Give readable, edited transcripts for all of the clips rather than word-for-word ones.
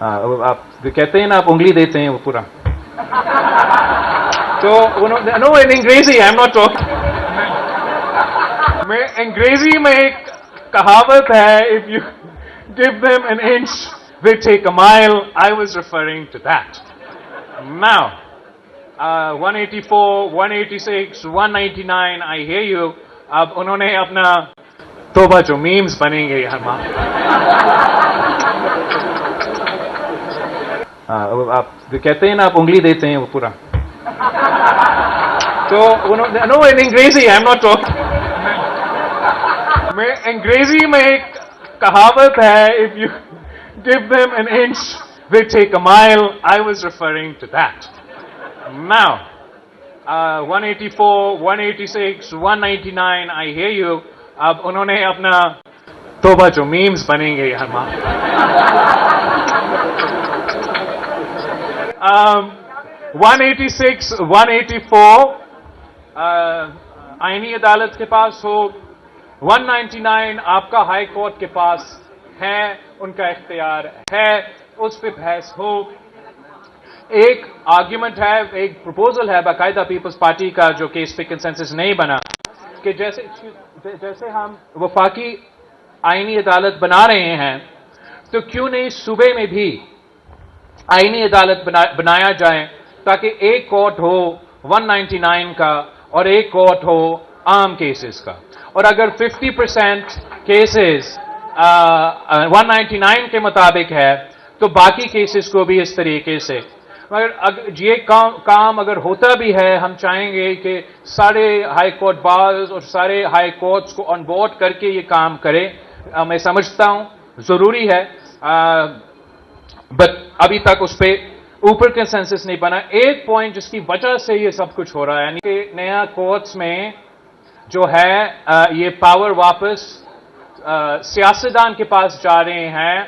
آپ کہتے ہیں نا آپ انگلی دیتے ہیں وہ پورا تو نو ان انگریزی آئی ایم ناٹ ٹاکنگ میں انگریزی میں ایک کہاوت ہے if you give them an inch they take a mile. I was referring to that. Now 184 186 199 I hear you. اب انہوں نے اپنا توبہ جو میمز بنیں گے ہم آپ کہتے ہیں نا آپ انگلی دیتے ہیں وہ پورا تو نو ان انگریزی آئی ایم ناٹ ٹاکنگ میں انگریزی میں ایک کہاوت ہے if you give them an inch they take a mile. I was referring to that. Now 184 186 199 I hear you. اب انہوں نے اپنا توبہ جو میمز بنیں گے ہم 186 184 آئینی عدالت کے پاس ہو 199 آپ کا ہائی کورٹ کے پاس ہے ان کا اختیار ہے اس پہ بحث ہو ایک آرگیومنٹ ہے ایک پروپوزل ہے باقاعدہ پیپلز پارٹی کا جو کہ اس پہ کنسنسس نہیں بنا کہ جیسے ہم وفاقی آئینی عدالت بنا رہے ہیں تو کیوں نہیں صوبے میں بھی آئینی عدالت بنایا جائے تاکہ ایک کورٹ ہو 199 کا اور ایک کورٹ ہو عام کیسز کا اور اگر 50% کیسز 199 کے مطابق ہے تو باقی کیسز کو بھی اس طریقے سے مگر یہ کام اگر ہوتا بھی ہے ہم چاہیں گے کہ سارے ہائی کورٹ بارز اور سارے ہائی کورٹس کو آن بورڈ کر کے یہ کام کرے میں سمجھتا ہوں ضروری ہے بٹ ابھی تک اس پہ اوپر کنسنسس نہیں بنا ایک پوائنٹ جس کی وجہ سے یہ سب کچھ ہو رہا ہے یعنی کہ نیا کورٹس میں جو ہے یہ پاور واپس سیاستدان کے پاس جا رہے ہیں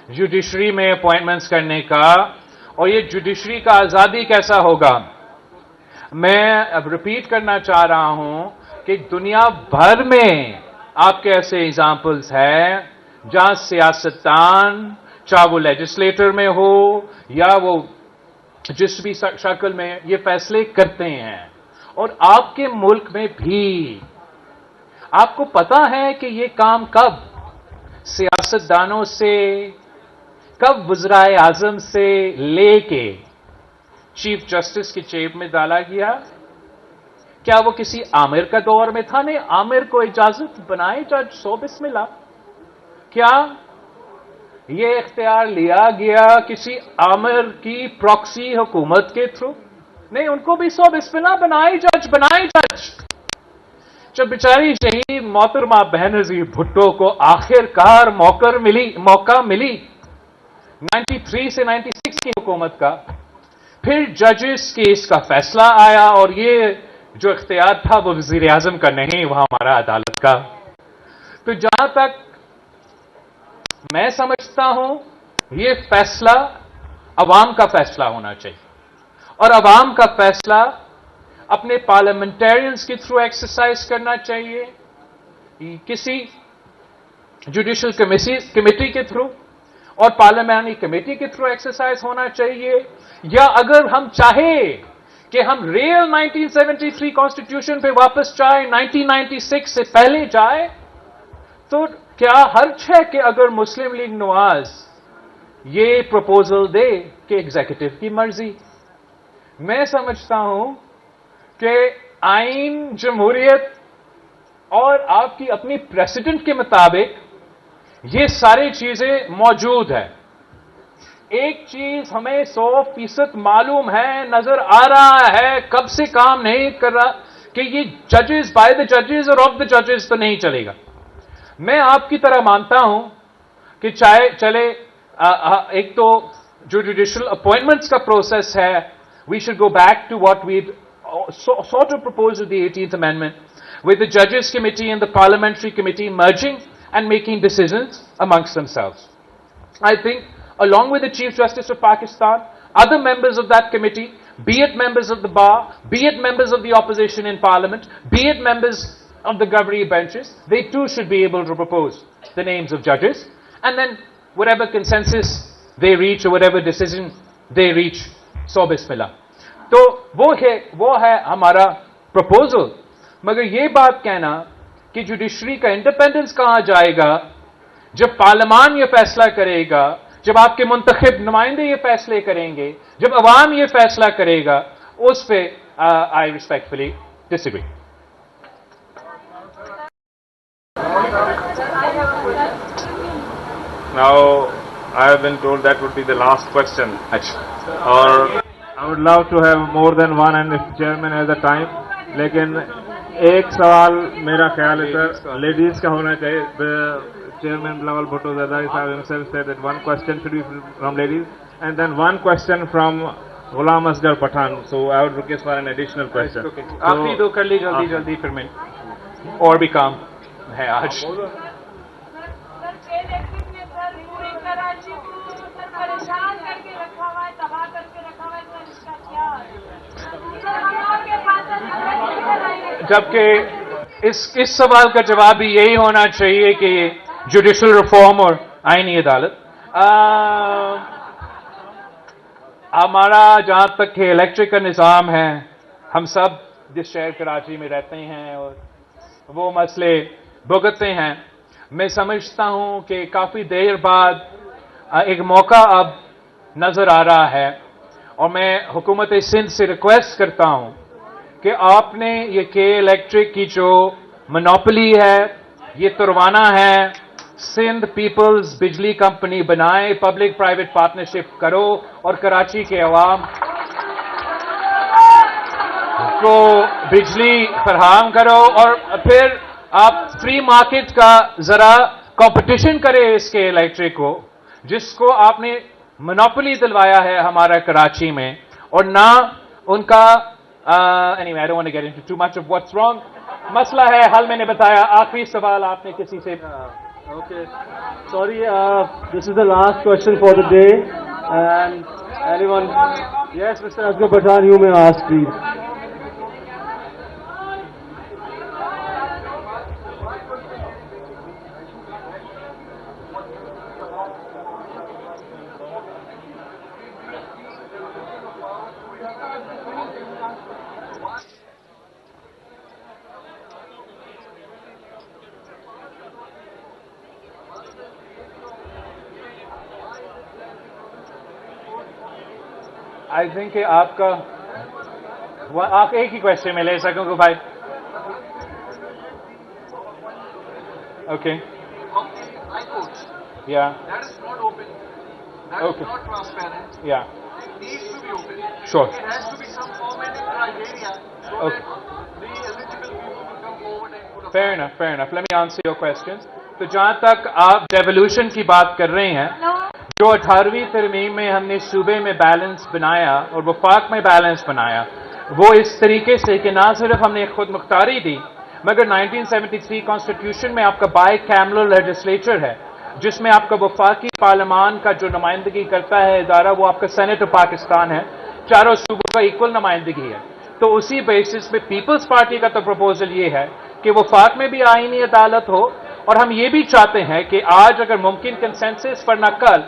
جوڈیشری میں اپوائنٹمنٹس کرنے کا اور یہ جوڈیشری کا آزادی کیسا ہوگا میں اب ریپیٹ کرنا چاہ رہا ہوں کہ دنیا بھر میں آپ کے ایسے ایگزامپلس ہیں جہاں سیاستدان چاہے وہ لیجسلیٹر میں ہو یا وہ جس بھی شکل میں یہ فیصلے کرتے ہیں اور آپ کے ملک میں بھی آپ کو پتا ہے کہ یہ کام کب سیاستدانوں سے کب وزرائے اعظم سے لے کے چیف جسٹس کی جیب میں ڈالا گیا کیا وہ کسی عامر کا دور میں تھا نہیں عامر کو اجازت بنائے جج 100 بسم اللہ کیا یہ اختیار لیا گیا کسی عامر کی پراکسی حکومت کے تھرو نہیں ان کو بھی 100 بسم اللہ بنائے جج جب بیچاری شہید محترمہ بینظیر بھٹو کو آخر کار موقع ملی 93 سے 96 کی حکومت کا پھر ججز کیس کا فیصلہ آیا اور یہ جو اختیار تھا وہ وزیر اعظم کا نہیں وہ ہمارا عدالت کا تو جہاں تک میں سمجھتا ہوں یہ فیصلہ عوام کا فیصلہ ہونا چاہیے اور عوام کا فیصلہ اپنے پارلیمنٹیرینز کے تھرو ایکسرسائز کرنا چاہیے کسی جوڈیشل کمیٹی کے تھرو اور پارلیمانی کمیٹی کے تھرو ایکسرسائز ہونا چاہیے یا اگر ہم چاہیں کہ ہم ریل 1973 کانسٹیٹیوشن پہ واپس جائیں 1996 سے پہلے جائے تو کیا حرج ہے کہ اگر مسلم لیگ نواز یہ پروپوزل دے کہ ایگزیکٹو کی مرضی میں سمجھتا ہوں کہ آئین جمہوریت اور آپ کی اپنی پریسیڈنٹ کے مطابق یہ ساری چیزیں موجود ہیں ایک چیز ہمیں 100% معلوم ہے نظر آ رہا ہے کب سے کام نہیں کر رہا کہ یہ ججز بائی دا ججز اور آف دا ججز تو نہیں چلے گا میں آپ کی طرح مانتا ہوں کہ چلے ایک تو جو جوڈیشل اپوائنٹمنٹس کا پروسیس ہے we should go back to what we sort of proposed with the 18th Amendment, with the Judges Committee and the Parliamentary Committee merging and making decisions amongst themselves. I think, along with the Chief Justice of Pakistan, other members of that committee, be it members of the bar, be it members of the opposition in Parliament, be it members of the governing benches, they too should be able to propose the names of judges, and then whatever consensus they reach or whatever decision they reach. So bismillah. تو وہ ہے ہمارا proposal. مگر یہ بات کہنا کہ judiciary کا انڈیپینڈنس کہاں جائے گا جب پارلیمان یہ فیصلہ کرے گا، جب آپ کے منتخب نمائندے یہ فیصلے کریں گے، جب عوام یہ فیصلہ کرے گا، اس پہ I respectfully disagree. Now, I have been told that would be the last question. Or I would love to have more than one and if chairman has the time. لیکن ایک سوال میرا خیال ہے سر لیڈیز کا ہونا چاہیے. Chairman Bilawal Bhutto Zardari Sahib himself said that one question should be from ladies and then one question from Ghulam Asghar Pathan. So I would request for an additional question. Okay. آپ بھی دو کر لی جلدی پھر میں اور بھی کام ہے آج. جبکہ اس سوال کا جواب بھی یہی ہونا چاہیے کہ جوڈیشل ریفارم اور آئینی عدالت. ہمارا جہاں تک کہ الیکٹرک کا نظام ہے، ہم سب جس شہر کراچی میں رہتے ہیں اور وہ مسئلے بھگتتے ہیں. میں سمجھتا ہوں کہ کافی دیر بعد ایک موقع اب نظر آ رہا ہے اور میں حکومت سندھ سے ریکویسٹ کرتا ہوں کہ آپ نے یہ کہ الیکٹرک کی جو منوپلی ہے یہ تروانا ہے. سندھ پیپلز بجلی کمپنی بنائے، پبلک پرائیویٹ پارٹنرشپ کرو اور کراچی کے عوام کو بجلی فراہم کرو اور پھر آپ فری مارکیٹ کا ذرا کمپٹیشن کرے اس کے الیکٹرک کو جس کو آپ نے منوپلی دلوایا ہے ہمارا کراچی میں اور نہ ان کا anyway, I don't want to get into too much of what's wrong. مسئلہ ہے حل میں نے بتایا. آخری سوال آپ نے کسی سے Okay. Sorry, this is the last question for the day. And anyone? Yes, Mr. Asghar Pathan, you may ask, please. I think کہ آپ کا آپ ایک ہی کوشچن میں لے سکوں گے بھائی. اوکے یا That is not open. That Okay. is not transparent. یا It needs to be open. Sure. It has to be some formatting criteria so Okay. that the eligible people will come forward and put a fair enough. Let me answer your questions. تو جہاں تک آپ devolution کی بات کر رہے ہیں، جو 18ویں ترمیم میں ہم نے صوبے میں بیلنس بنایا اور وفاق میں بیلنس بنایا وہ اس طریقے سے کہ نہ صرف ہم نے خود مختاری دی مگر 1973 کانسٹیٹیوشن میں آپ کا بائی کیمرل لیجسلیچر ہے جس میں آپ کا وفاقی پارلیمان کا جو نمائندگی کرتا ہے ادارہ وہ آپ کا سینٹ آف پاکستان ہے. چاروں صوبوں کا ایکول نمائندگی ہے. تو اسی بیسس پہ پیپلز پارٹی کا تو پروپوزل یہ ہے کہ وفاق میں بھی آئینی عدالت ہو اور ہم یہ بھی چاہتے ہیں کہ آج اگر ممکن کنسنسس پر نہ کل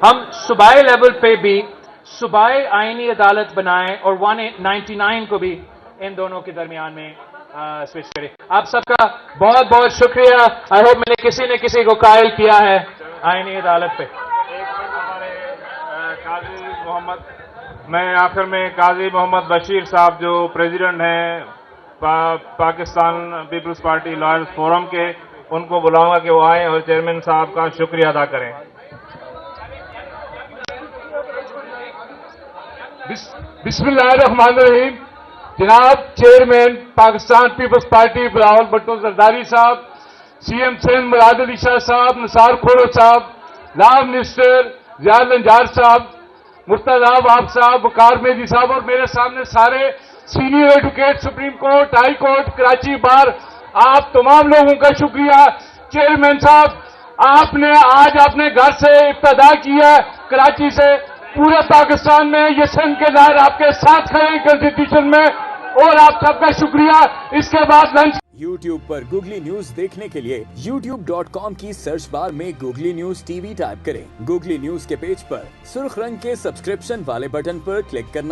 ہم صوبائی لیول پہ بھی صوبائی آئینی عدالت بنائیں اور 199 کو بھی ان دونوں کے درمیان میں سوئچ کریں. آپ سب کا بہت بہت شکریہ. آئی ہوپ میں نے کسی کو قائل کیا ہے آئینی عدالت پہ. قاضی محمد، میں آخر میں قاضی محمد بشیر صاحب جو پریزیڈنٹ ہیں پاکستان پیپلز پارٹی لائرز فورم کے، ان کو بلاؤں گا کہ وہ آئیں اور چیئرمین صاحب کا شکریہ ادا کریں. بسم اللہ الرحمن الرحیم. جناب چیئرمین پاکستان پیپلز پارٹی بلاول بھٹو زرداری صاحب، سی ایم سندھ مراد علی شاہ صاحب، نثار کھوڑو صاحب، لا منسٹر زیاد نجار صاحب، مرتضی واب صاحب، وقار مہدی صاحب اور میرے سامنے سارے senior advocate, supreme court, high court, Karachi bar, آپ تمام لوگوں کا شکریہ. چیئرمین صاحب، آپ نے آج اپنے گھر سے ابتدا کی ہے کراچی سے، پورے پاکستان میں یہ سندھ کے ظاہر آپ کے ساتھ کھڑے ہیں کنسٹیٹیوشن میں. اور آپ سب کا شکریہ. اس کے بعد لنچ. YouTube پر گوگلی نیوز دیکھنے کے لیے youtube.com کی سرچ بار میں googly news T V type کریں. گوگلی نیوز کے پیج پر سرخ رنگ کے سبسکرپشن والے بٹن پر کلک کرنا